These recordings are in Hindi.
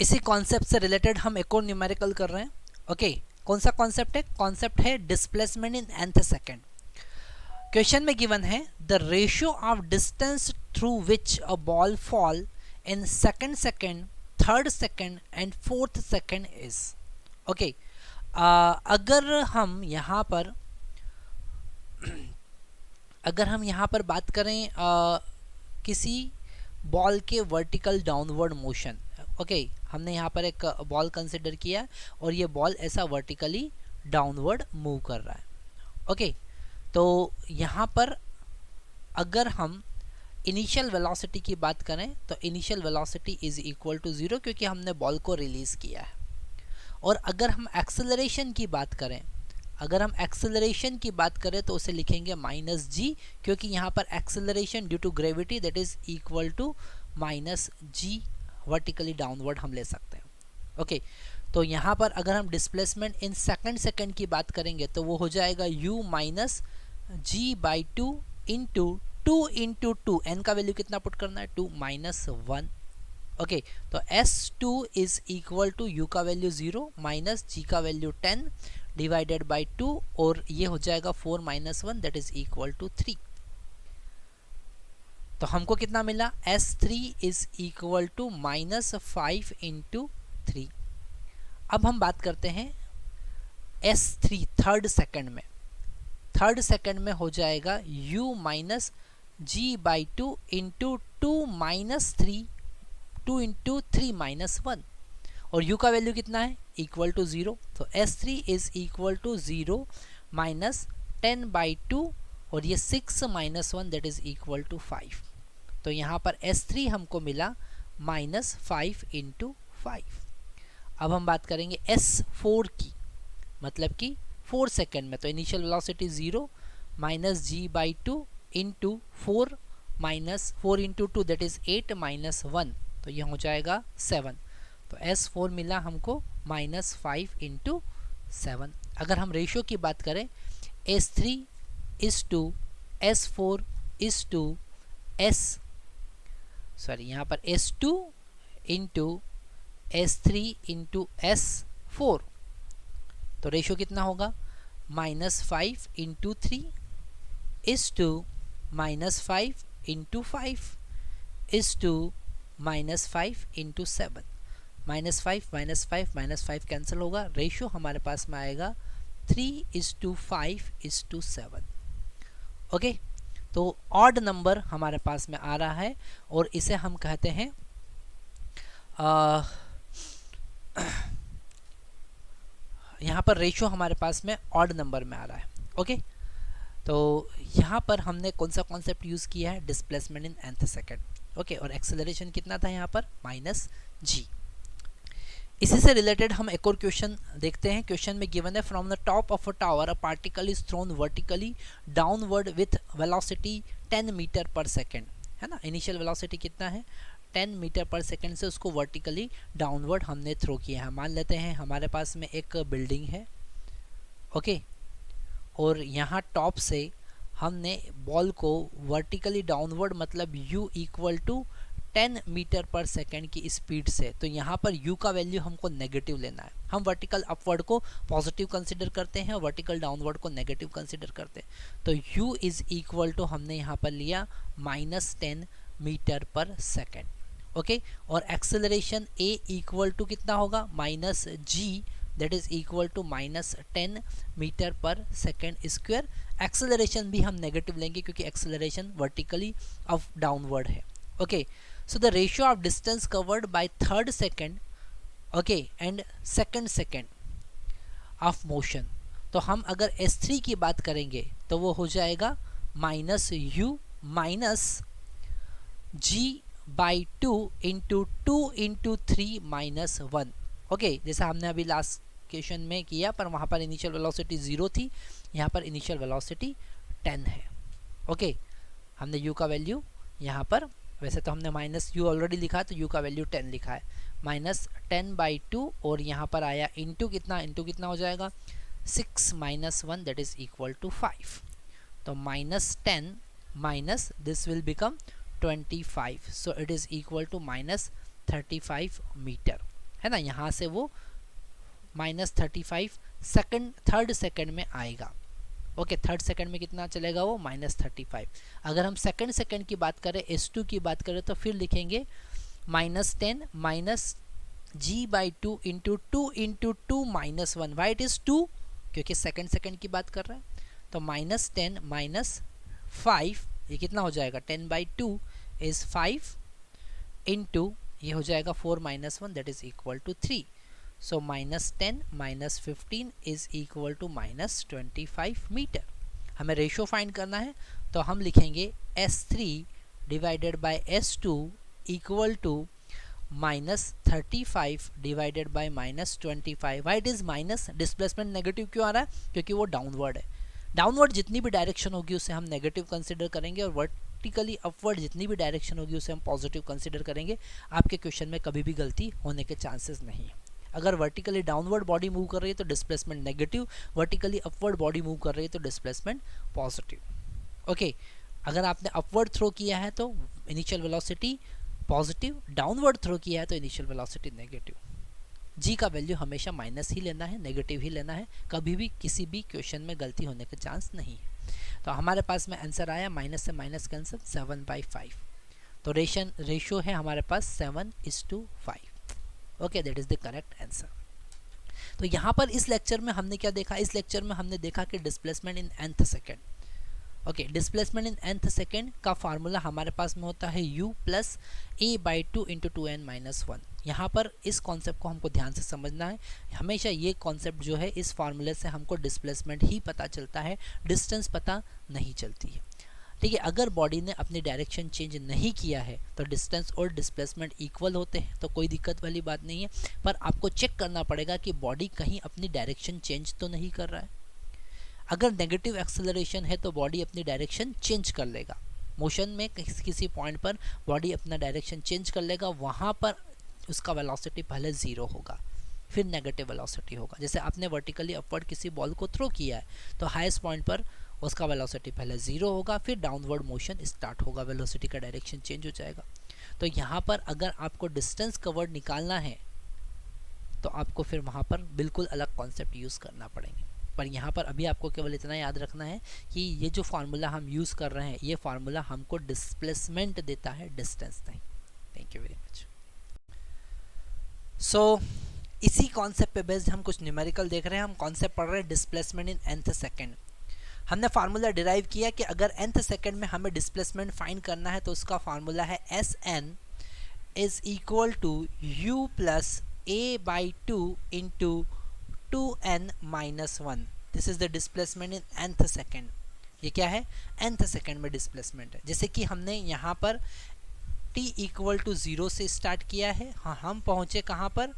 इसी कॉन्सेप्ट से रिलेटेड हम एक और न्यूमेरिकल कर रहे हैं। ओके, कौन सा कॉन्सेप्ट है? कॉन्सेप्ट है displacement in nth second. Question में गिवन है the ratio of distance through which a ball fall in second second, third second and fourth second is. Okay, अगर हम यहाँ पर बात करें किसी बॉल के वर्टिकल डाउनवर्ड मोशन। ओके, हमने यहाँ पर एक बॉल कंसिडर किया और ये बॉल ऐसा वर्टिकली डाउनवर्ड मूव कर रहा है। ओके, तो यहाँ पर अगर हम इनिशियल वेलोसिटी की बात करें तो initial velocity is equal to 0, क्योंकि हमने बॉल को रिलीज किया है। और अगर हम एक्सेलरेशन की बात करें तो उसे लिखेंगे माइनस जी, क्योंकि यहाँ पर acceleration due to gravity that is equal to minus g vertically downward हम ले सकते हैं। ओके, तो यहाँ पर अगर हम डिस्प्लेसमेंट इन सेकेंड की बात करेंगे तो वो हो जाएगा u minus g by 2 into 2 into 2, n का वैल्यू कितना पुट करना है? 2 माइनस 1। ओके, तो S2 is equal to u का वैल्यू 0 माइनस g का वैल्यू 10 डिवाइडेड बाई 2, और ये हो जाएगा 4 minus 1 that is equal to 3। तो हमको कितना मिला? S3 is equal to minus 5 into 3। अब हम बात करते हैं S3 थर्ड सेकेंड में हो जाएगा u minus g by 2 into 2 minus 3, 2 into 3 minus 1, और u का वैल्यू कितना है? Equal to 0। तो S3 is equal to 0 minus 10 by 2, और ये 6 minus 1 that is equal to 5। तो यहाँ पर S3 हमको मिला माइनस 5 इंटू 5। अब हम बात करेंगे S4 की, मतलब कि 4 सेकेंड में। तो initial velocity 0 minus g by 2 into 4 minus 4 into 2 that is 8 minus 1, तो ये हो जाएगा 7। तो S4 मिला हमको माइनस 5 इंटू 7। अगर हम रेशियो की बात करें S3 is to S4 is to यहाँ पर S2 into S3 into S4, तो रेशियो कितना होगा? Minus 5 into 3 is to minus 5 into 5 is to minus 5 into 7। Minus 5 minus 5 minus 5 cancel होगा, रेशियो हमारे पास में आएगा 3 is to 5 is to 7। Okay, तो ऑड नंबर हमारे पास में आ रहा है और इसे हम कहते हैं यहाँ पर रेशियो हमारे पास में ऑड नंबर में आ रहा है। ओके, तो यहाँ पर हमने कौन सा कॉन्सेप्ट यूज़ किया है? Displacement in nth second. Okay, और एक्सेलरेशन कितना था यहाँ पर? माइनस जी। इसी से रिलेटेड हम एक और क्वेश्चन देखते हैं। क्वेश्चन में गिवन है from the top of a tower a particle is thrown vertically downward with velocity 10 metre per second, है ना। इनिशियल वेलोसिटी कितना है? 10 मीटर पर सेकेंड से उसको वर्टिकली डाउनवर्ड हमने थ्रो किया है। मान लेते हैं हमारे पास में एक बिल्डिंग है। ओके, और यहाँ टॉप से हमने बॉल को वर्टिकली डाउनवर्ड, मतलब u equal to 10 metre per second की स्पीड से, तो यहाँ पर u का वैल्यू हमको नेगेटिव लेना है। हम वर्टिकल अपवर्ड को पॉजिटिव कंसिडर करते हैं और वर्टिकल डाउनवर्ड को नेगेटिव कंसिडर करते हैं। तो u इज इक्वल टू हमने यहाँ पर लिया minus 10 metre per second. Okay, और एक्सेलरेशन a इक्वल टू कितना होगा? Minus g that is equal to minus 10 metre per second square. Acceleration भी हम नेगेटिव लेंगे क्योंकि एक्सेलरेशन वर्टिकली अप डाउनवर्ड है। Okay, so the ratio of distance covered by third second, okay, and second of motion, तो हम अगर S3 की बात करेंगे तो वो हो जाएगा minus u minus g by 2 into 2 into 3 minus 1। Okay, जैसा हमने अभी लास्ट क्वेश्चन में किया, पर वहाँ पर इनिशियल वेलोसिटी 0 थी, यहाँ पर इनिशियल वेलोसिटी 10 है। ओके, हमने u का वैल्यू यहाँ पर, वैसे तो हमने माइनस u ऑलरेडी लिखा, तो u का वैल्यू 10 लिखा है, माइनस 10 बाई 2, और यहाँ पर आया इंटू कितना हो जाएगा? 6 minus 1 that is equal to 5। तो minus 10 minus this will become 25, so it is equal to minus 35 metre. है ना, यहाँ से वो -35 सेकंड, थर्ड सेकंड में आएगा। ओके, थर्ड सेकंड में कितना चलेगा वो -35। अगर हम सेकंड सेकंड की बात करें, S2 की बात करें, तो फिर लिखेंगे -10 minus g/2 into 2 into 2 -1। Y it is 2? क्योंकि सेकंड सेकंड की बात कर रहे हैं। तो -10 माइनस 5, ये कितना हो जाएगा, 10/2 इज़ 5 इंटू ये हो जाएगा 4 - 1 that is equal to 3। So -10 minus 15 is equal to -25 metre. हमें रेशो फाइंड करना है, तो हम लिखेंगे S3 divided by S2 equal to -35 divided by -25। Why it is minus, displacement negative क्यों आ रहा है, क्योंकि वो डाउनवर्ड है। डाउनवर्ड जितनी भी डायरेक्शन होगी उसे हम नेगेटिव कंसिडर करेंगे, और वर्टिकली अपवर्ड जितनी भी डायरेक्शन होगी उसे हम पॉजिटिव कंसिडर करेंगे। आपके क्वेश्चन में कभी भी गलती होने के चांसेस नहीं है। अगर वर्टिकली डाउनवर्ड बॉडी मूव कर रही है तो displacement negative, vertically upward body move कर रही है तो डिस्प्लेसमेंट पॉजिटिव। ओके, अगर आपने अपवर्ड थ्रो किया है तो initial velocity positive, downward throw किया है तो इनिशियल वेलोसिटी नेगेटिव। जी का वैल्यू हमेशा माइनस ही लेना है, नेगेटिव ही लेना है, कभी भी किसी भी क्वेश्चन में गलती होने के चांस नहीं है। तो हमारे पास में आंसर आया, माइनस से माइनस कैंसिल, 7/5। तो रेशो है हमारे पास 7:5। Okay, that is the correct answer. तो यहाँ पर इस लेक्चर में हमने क्या देखा, इस लेक्चर में हमने देखा कि displacement in nth second. Okay, displacement in nth second का फार्मूला हमारे पास में होता है u plus a/2 into 2n minus 1। यहाँ पर इस कॉन्सेप्ट को हमको ध्यान से समझना है। हमेशा ये कॉन्सेप्ट जो है, इस फार्मूले से हमको डिस्प्लेसमेंट ही पता चलता है, डिस्टेंस पता नहीं चलती है। ठीक है, अगर बॉडी ने अपनी डायरेक्शन चेंज नहीं किया है तो डिस्टेंस और डिस्प्लेसमेंट इक्वल होते हैं, तो कोई दिक्कत वाली बात नहीं है। पर आपको चेक करना पड़ेगा कि बॉडी कहीं अपनी डायरेक्शन चेंज तो नहीं कर रहा है। अगर नेगेटिव एक्सेलरेशन है तो बॉडी अपनी डायरेक्शन चेंज कर लेगा। मोशन में किसी पॉइंट पर बॉडी अपना डायरेक्शन चेंज कर लेगा, वहाँ पर उसका वेलोसिटी पहले 0 होगा, फिर नेगेटिव वेलोसिटी होगा। जैसे आपने वर्टिकली अपवर्ड किसी बॉल को थ्रो किया है तो हाईएस्ट पॉइंट पर उसका वेलोसिटी पहले 0 होगा, फिर डाउनवर्ड मोशन स्टार्ट होगा, वेलोसिटी का डायरेक्शन चेंज हो जाएगा। तो यहाँ पर अगर आपको डिस्टेंस कवर्ड निकालना है तो आपको फिर वहाँ पर बिल्कुल अलग कॉन्सेप्ट यूज़ करना पड़ेंगे। पर यहाँ पर अभी आपको केवल इतना याद रखना है कि ये जो फार्मूला हम यूज़ कर रहे हैं, ये फार्मूला हमको डिस्प्लेसमेंट देता है, डिस्टेंस नहीं। Thank you very much. So इसी कॉन्सेप्ट पे बेस्ड हम कुछ न्यूमेरिकल देख रहे हैं। हम कॉन्सेप्ट पढ़ रहे हैं डिस्प्लेसमेंट इन nth सेकेंड। हमने फार्मूला डिराइव किया कि अगर nth सेकेंड में हमें डिस्प्लेसमेंट फाइंड करना है तो उसका फार्मूला है Sn is equal to u plus a/2 into 2n minus 1। This is the displacement in nth second. ये क्या है, nth सेकेंड में डिस्प्लेसमेंट है। जैसे कि हमने यहाँ पर t इक्वल टू 0 से स्टार्ट किया है, हाँ हम पहुँचे कहाँ पर,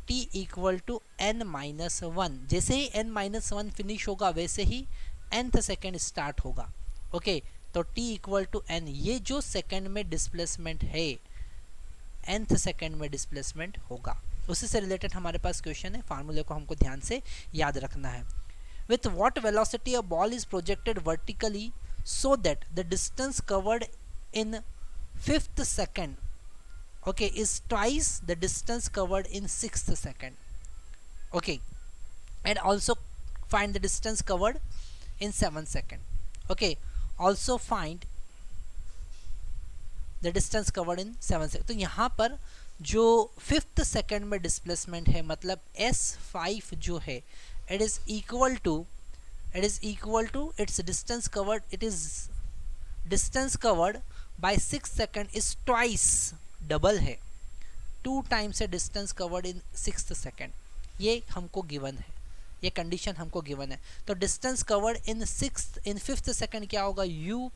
t equal to n minus 1। जैसे ही n माइनस 1 फिनिश होगा वैसे ही nth सेकेंड स्टार्ट होगा। ओके, तो t इक्वल टू n, ये जो सेकेंड में डिस्प्लेसमेंट है nth सेकेंड में डिस्प्लेसमेंट होगा। उसी से रिलेटेड हमारे पास क्वेश्चन है, फार्मूले को हमको ध्यान से याद रखना है। With what velocity a ball is projected vertically so that the distance covered in 5th second okay is twice the distance covered in 6th second. Okay, and also find the distance covered in 7th second. Okay, also find the distance covered in 7th second. तो यहाँ पर जो 5th second में डिस्प्लेसमेंट है, मतलब S5 जो है, it is equal to its distance covered, it is distance covered by 6 second is twice, double है, 2 टाइम्स है डिस्टेंस कवर्ड इन 6th सेकेंड। ये हमको गिवन है, ये कंडीशन हमको गिवन है। तो डिस्टेंस कवर्ड इन 5th सेकेंड क्या होगा, u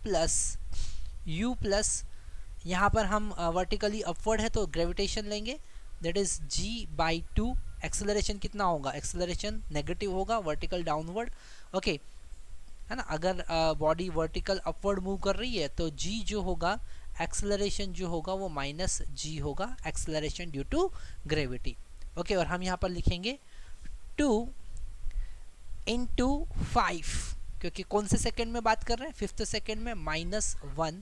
प्लस यहाँ पर हम वर्टिकली अपवर्ड है तो ग्रेविटेशन लेंगे, दैट इज g/2। एक्सेलरेशन कितना होगा, एक्सेलरेशन नेगेटिव होगा, वर्टिकल डाउनवर्ड। ओके, है ना, अगर बॉडी वर्टिकल अपवर्ड मूव कर रही है तो g जो होगा, एक्सेलरेशन जो होगा वो -g होगा, acceleration due to gravity. Okay, और हम यहाँ पर लिखेंगे 2 इंटू 5, क्योंकि कौन से सेकेंड में बात कर रहे हैं, 5th सेकेंड में, -1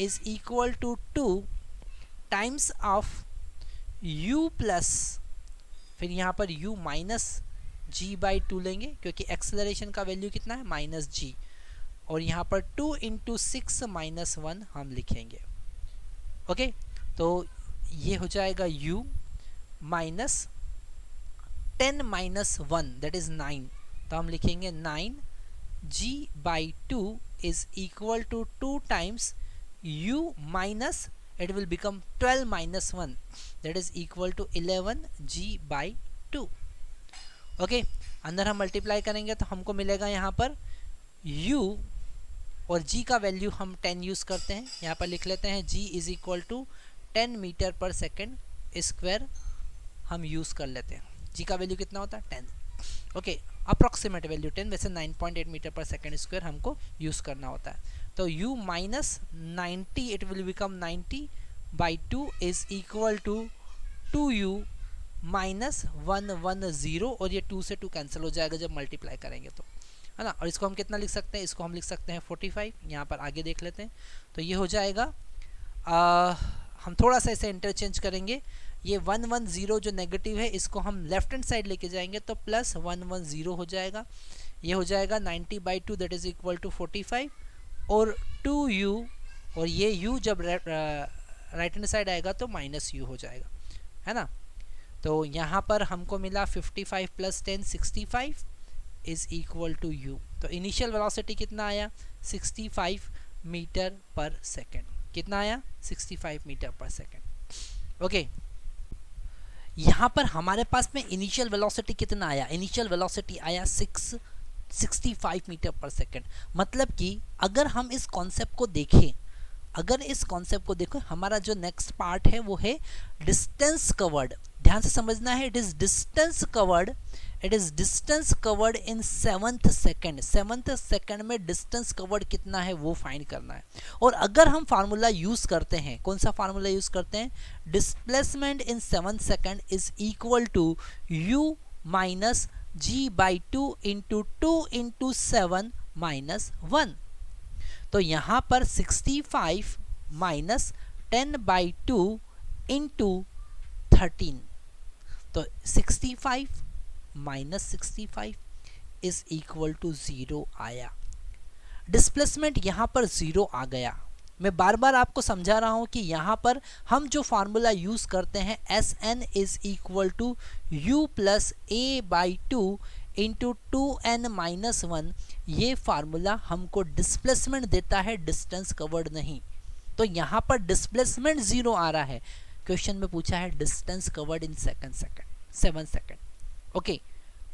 is equal to 2 times of u plus फिर यहाँ पर u माइनस जी बाई 2 लेंगे क्योंकि एक्सेलरेशन का वैल्यू कितना है माइनस जी, और यहाँ पर 2 इंटू 6 माइनस 1 हम लिखेंगे। ओके, तो ये हो जाएगा u minus 10 minus 1 that is 9, तो हम लिखेंगे 9 g by 2 is equal to 2 times u minus it will become 12 minus 1 that is equal to 11 g by 2। Okay, अंदर हम मल्टीप्लाई करेंगे तो हमको मिलेगा यहाँ पर u और g का वैल्यू हम 10 यूज़ करते हैं, यहाँ पर लिख लेते हैं g is equal to 10 metre per second square हम यूज़ कर लेते हैं। g का वैल्यू कितना होता है 10। ओके, अप्रॉक्सीमेट वैल्यू 10, वैसे 9.8 मीटर पर सेकेंड स्क्वायर हमको यूज़ करना होता है। तो u minus 90 it will become 90 by 2 is equal to 2u minus 110, और ये 2 से 2 कैंसिल हो जाएगा जब मल्टीप्लाई करेंगे तो, है ना। और इसको हम कितना लिख सकते हैं, इसको हम लिख सकते हैं 45। यहाँ पर आगे देख लेते हैं, तो ये हो जाएगा हम थोड़ा सा इसे इंटरचेंज करेंगे। ये 110 जो नेगेटिव है इसको हम लेफ्ट हैंड साइड लेके जाएंगे तो प्लस 110 हो जाएगा। ये हो जाएगा 90 by 2 that is equal to 45, और 2u, और ये u जब राइट हैंड साइड आएगा तो माइनस u हो जाएगा, है ना। तो यहाँ पर हमको मिला 55 plus 10 65 is equal to u। तो इनिशियल वेलोसिटी कितना आया 65 मीटर पर सेकेंड, कितना आया 65 मीटर पर सेकेंड। ओके, यहाँ पर हमारे पास में इनिशियल वेलोसिटी कितना आया, इनिशियल वेलोसिटी आया 65 मीटर पर सेकेंड। मतलब कि अगर हम इस कॉन्सेप्ट को देखें, हमारा जो नेक्स्ट पार्ट है वो है डिस्टेंस कवर्ड। ध्यान से समझना है, it is distance covered in 7th second. 7th second में डिस्टेंस कवर्ड कितना है वो फाइंड करना है। और अगर हम फार्मूला यूज करते हैं, कौन सा फार्मूला यूज करते हैं, displacement in 7th second is equal to u minus g by 2 into 2 into 7 minus 1। तो यहाँ पर 65 माइनस 10 बाई 2 इंटू 13, तो 65 माइनस 65 इज इक्वल टू 0 आया। डिस्प्लेसमेंट यहाँ पर 0 आ गया। मैं बार बार आपको समझा रहा हूँ कि यहाँ पर हम जो फार्मूला यूज करते हैं Sn is equal to u plus a by 2 into 2n minus 1, ये फार्मूला हमको डिस्प्लेसमेंट देता है, डिस्टेंस कवर्ड नहीं। तो यहाँ पर डिस्प्लेसमेंट 0 आ रहा है, क्वेश्चन में पूछा है डिस्टेंस कवर्ड इन 7 सेकेंड। ओके,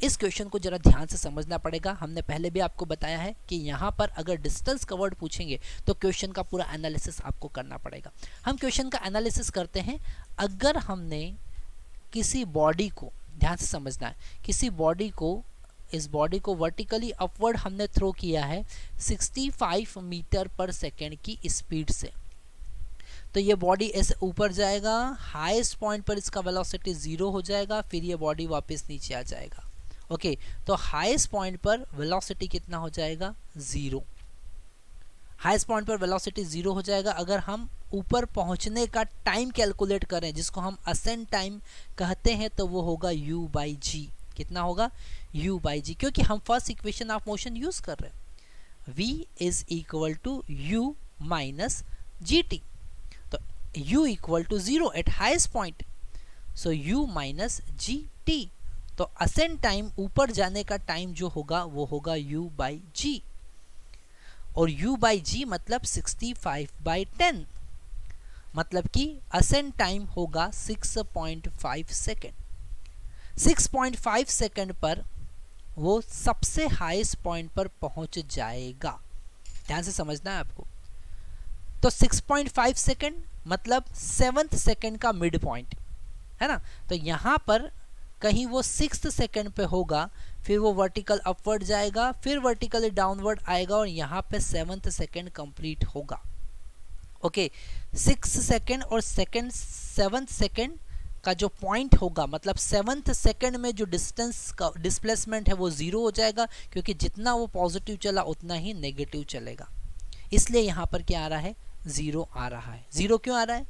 इस क्वेश्चन को जरा ध्यान से समझना पड़ेगा। हमने पहले भी आपको बताया है कि यहाँ पर अगर डिस्टेंस कवर्ड पूछेंगे तो क्वेश्चन का पूरा एनालिसिस आपको करना पड़ेगा। हम क्वेश्चन का एनालिसिस करते हैं। अगर हमने किसी बॉडी को, ध्यान से समझना है, किसी बॉडी को, इस बॉडी को वर्टिकली अपवर्ड हमने थ्रो किया है 65 मीटर पर सेकेंड की स्पीड से, तो ये बॉडी ऐसे ऊपर जाएगा, हाईएस्ट पॉइंट पर इसका वेलोसिटी 0 हो जाएगा, फिर ये बॉडी वापस नीचे आ जाएगा। ओके, तो हाईएस्ट पॉइंट पर वेलोसिटी कितना हो जाएगा 0। हाईएस्ट पॉइंट पर वेलोसिटी 0 हो जाएगा। अगर हम ऊपर पहुंचने का टाइम कैलकुलेट करें, जिसको हम असेंड टाइम कहते हैं, तो वो होगा u बाई जी। कितना होगा u बाई जी, क्योंकि हम first equation of motion use कर रहे हैं। v is equal to u minus g t, तो u equal to 0 at highest point, so u minus g t. तो असेंड टाइम, ऊपर जाने का टाइम जो होगा वो होगा u बाई जी, और u बाई जी मतलब 65 बाई 10, मतलब कि असेंड टाइम होगा 6.5 सेकेंड। 6.5 सेकेंड पर वो सबसे हाईएस्ट पॉइंट पर पहुंच जाएगा। ध्यान से समझना है आपको। तो 6.5 सेकेंड मतलब 7th सेकेंड का मिड पॉइंट, है ना। तो यहाँ पर कहीं वो 6th सेकेंड पे होगा, फिर वो वर्टिकल अपवर्ड जाएगा, फिर वर्टिकली डाउनवर्ड आएगा, और यहाँ पे 7th सेकेंड कंप्लीट होगा। ओके, 6 सेकेंड और 7th सेकेंड का जो पॉइंट होगा, मतलब 7th सेकेंड में जो डिस्टेंस का डिस्प्लेसमेंट है वो 0 हो जाएगा, क्योंकि जितना वो पॉजिटिव चला उतना ही नेगेटिव चलेगा। इसलिए यहाँ पर क्या आ रहा है 0 आ रहा है। 0 क्यों आ रहा है,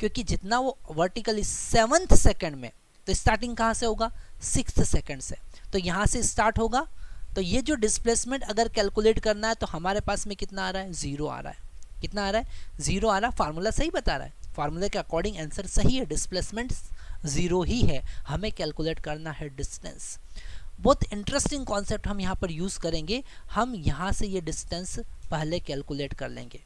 क्योंकि जितना वो वर्टिकली 7th सेकेंड में तो स्टार्टिंग कहाँ से होगा, 6th सेकंड से, तो यहाँ से स्टार्ट होगा। तो ये जो डिस्प्लेसमेंट अगर कैलकुलेट करना है तो हमारे पास में कितना आ रहा है, 0 आ रहा है। कितना आ रहा है, 0 आ रहा है। फार्मूला सही बता रहा है, फार्मूले के अकॉर्डिंग आंसर सही है, डिस्प्लेसमेंट 0 ही है, हमें कैलकुलेट करना है डिस्टेंस। बहुत इंटरेस्टिंग कॉन्सेप्ट हम यहाँ पर यूज़ करेंगे। हम यहाँ से ये डिस्टेंस पहले कैलकुलेट कर लेंगे,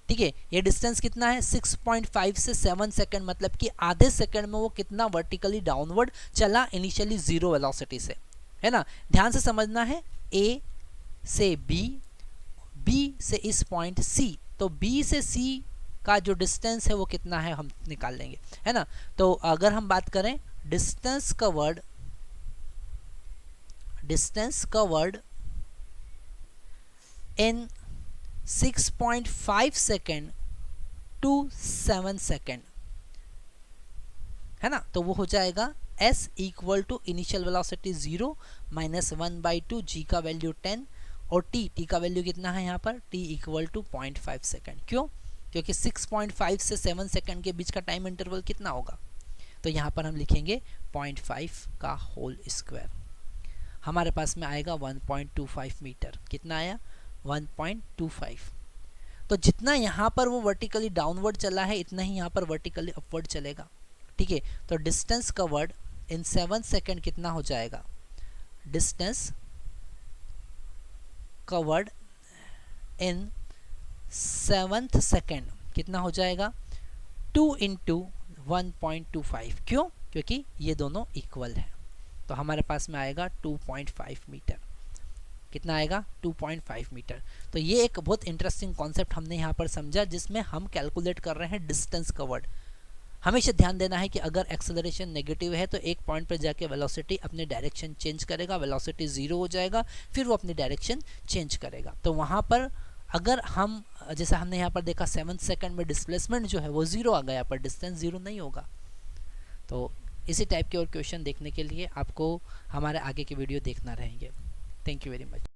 ठीक है। ये डिस्टेंस कितना है, 6.5 से 7 सेकंड, मतलब कि आधे सेकंड में वो कितना वर्टिकली डाउनवर्ड चला इनिशियली 0 वेलोसिटी से, है ना। ध्यान से समझना है, ए से बी, बी से इस पॉइंट सी, तो बी से सी का जो डिस्टेंस है वो कितना है हम निकाल लेंगे, है ना। तो अगर हम बात करें distance covered in 6.5 second to 7 second, है ना, तो वो हो जाएगा s equal to initial velocity 0 minus 1/2, g का वैल्यू 10 और t का वैल्यू कितना है यहाँ पर, t इक्वल टू 0.5 सेकेंड। क्यों, क्योंकि 6.5 से 7 सेकेंड के बीच का टाइम इंटरवल कितना होगा, तो यहाँ पर हम लिखेंगे 0.5 का होल स्क्वायर, हमारे पास में आएगा 1.25 मीटर। कितना आया, 1.25। तो जितना यहाँ पर वो वर्टिकली डाउनवर्ड चला है इतना ही यहाँ पर वर्टिकली अपवर्ड चलेगा, ठीक है। तो डिस्टेंस कवर्ड इन 7 सेकेंड कितना हो जाएगा, डिस्टेंस कवर्ड इन 7th सेकेंड कितना हो जाएगा, 2 × 1.25। क्यों, क्योंकि ये दोनों इक्वल है, तो हमारे पास में आएगा 2.5 मीटर। कितना आएगा, 2.5 मीटर। तो ये एक बहुत इंटरेस्टिंग कॉन्सेप्ट हमने यहाँ पर समझा, जिसमें हम कैलकुलेट कर रहे हैं डिस्टेंस कवर्ड। हमेशा ध्यान देना है कि अगर एक्सेलरेशन नेगेटिव है तो एक पॉइंट पर जाके वेलोसिटी अपने डायरेक्शन चेंज करेगा, वेलोसिटी 0 हो जाएगा, फिर वो अपनी डायरेक्शन चेंज करेगा। तो वहाँ पर अगर हम, जैसा हमने यहाँ पर देखा 7 सेकंड में डिस्प्लेसमेंट जो है वो 0 आ गया, पर डिस्टेंस 0 नहीं होगा। तो इसी टाइप के और क्वेश्चन देखने के लिए आपको हमारे आगे के वीडियो देखना रहेंगे। Thank you very much.